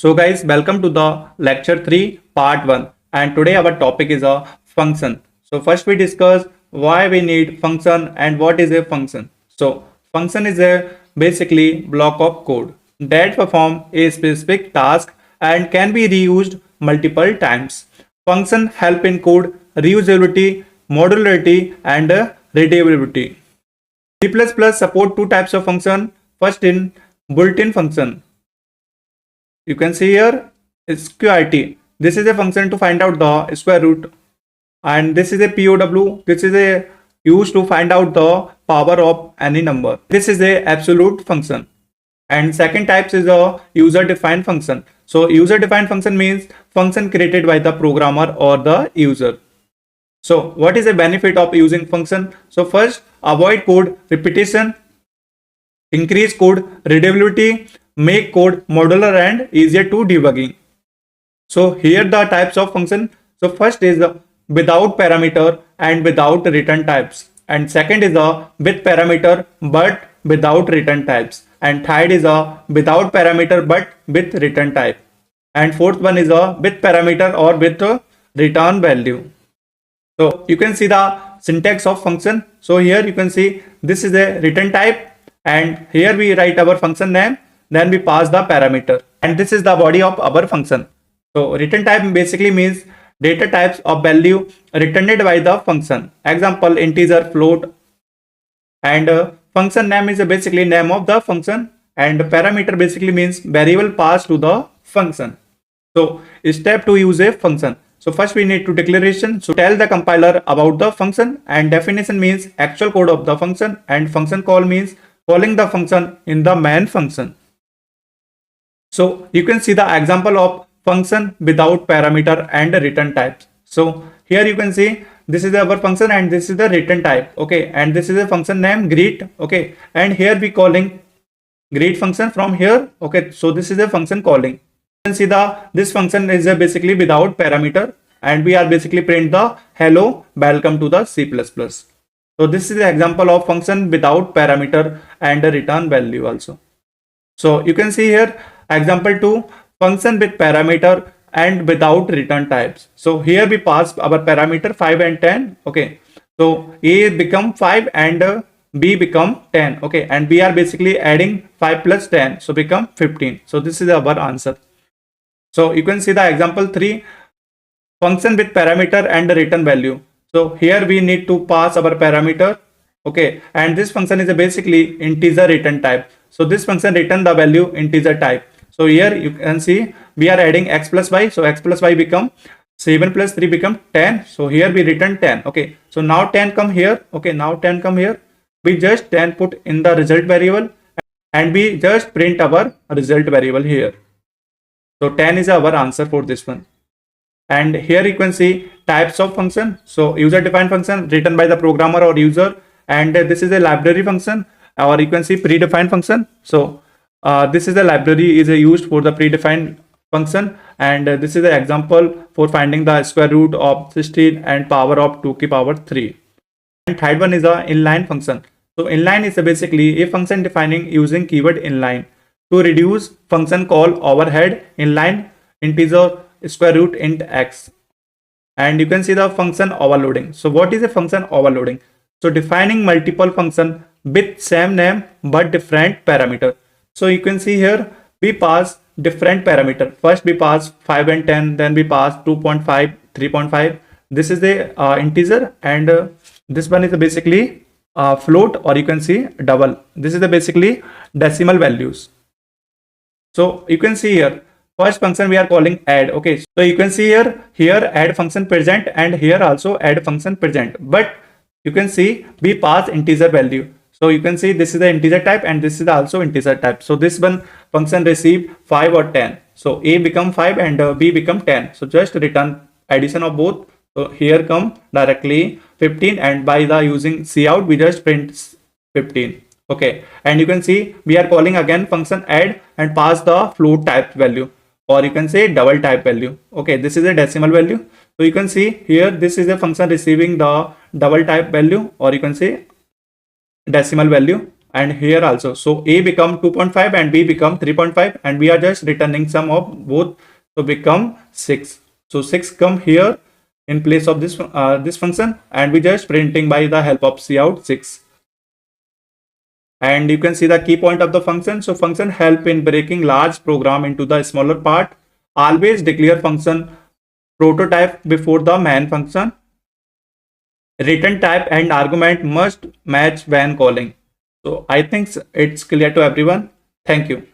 So guys, welcome to the lecture 3 part 1, and today our topic is a function. So first we discuss why we need function and what is a function. So function is a basically block of code that perform a specific task and can be reused multiple times. Function help in code reusability, modularity and readability. C++ support two types of function. First in built-in function. You can see here sqrt. This is a function to find out the square root, and this is a POW. This is a used to find out the power of any number. This is a absolute function. And second types is a user defined function. So user defined function means function created by the programmer or the user. So what is the benefit of using function? So first, avoid code repetition, increase code readability, make code modular and easier to debugging. So here the types of function. So first is without parameter and without return types, and second is with parameter but without return types, and third is without parameter but with return type, and fourth one is with parameter or with return value. So you can see the syntax of function. So here you can see this is a return type, and here we write our function name, then we pass the parameter, and this is the body of our function. So return type basically means data types of value returned by the function. Example, integer, float, and function name is basically name of the function, and parameter basically means variable passed to the function. So step to use a function. So first we need to declaration. So tell the compiler about the function, and definition means actual code of the function, and function call means calling the function in the main function. So you can see the example of function without parameter and return types. So here you can see this is our function and this is the return type. Okay, and this is a function name greet. Okay, and here we calling greet function from here. Okay, so this is a function calling. You can see this function is basically without parameter, and we are basically print the hello welcome to the C++. So this is the example of function without parameter and the return value also. So you can see here example 2, function with parameter and without return types. So here we pass our parameter 5 and 10. Okay, so A become 5 and B become 10. Okay, and we are basically adding 5 plus 10, so become 15. So this is our answer. So you can see the example 3, function with parameter and return value. So here we need to pass our parameter. Okay, and this function is basically integer return type. So this function return the value integer type. So here you can see we are adding x plus y. So x plus y become 7 plus 3 become 10. So here we return 10. Okay, so now 10 come here. Okay, now 10 come here. We just 10 put in the result variable, and we just print our result variable here. So 10 is our answer for this one. And here you can see types of function. So user defined function written by the programmer or user, and this is a library function, or you can see predefined function. So this is the library is used for the predefined function, and this is the example for finding the square root of 16 and power of 2 to the power 3. And third one is a inline function. So inline is basically a function defining using keyword inline to reduce function call overhead. Inline integer square root int x. And you can see the function overloading. So what is a function overloading? So defining multiple function with same name but different parameter. So you can see here we pass different parameter. First we pass 5 and 10, then we pass 2.5, 3.5. This is the integer, and this one is basically float, or you can see double. This is the basically decimal values. So you can see here first function we are calling add. Okay, so you can see here add function present, and here also add function present, but you can see we pass integer value. So you can see this is the integer type and this is also integer type. So this one function receive 5 or 10. So A become 5 and B become 10. So just return addition of both. So here come directly 15, and by the using cout we just print 15. Okay, and you can see we are calling again function add and pass the float type value, or you can say double type value. Okay, this is a decimal value. So you can see here this is a function receiving the double type value, or you can say decimal value, and here also. So A become 2.5 and B become 3.5, and we are just returning sum of both, so become 6. So 6 come here in place of this function, and we just printing by the help of cout 6. And you can see the key point of the function. So function help in breaking large program into the smaller part. Always declare function prototype before the main function. Return type and argument must match when calling. So I think it's clear to everyone. Thank you.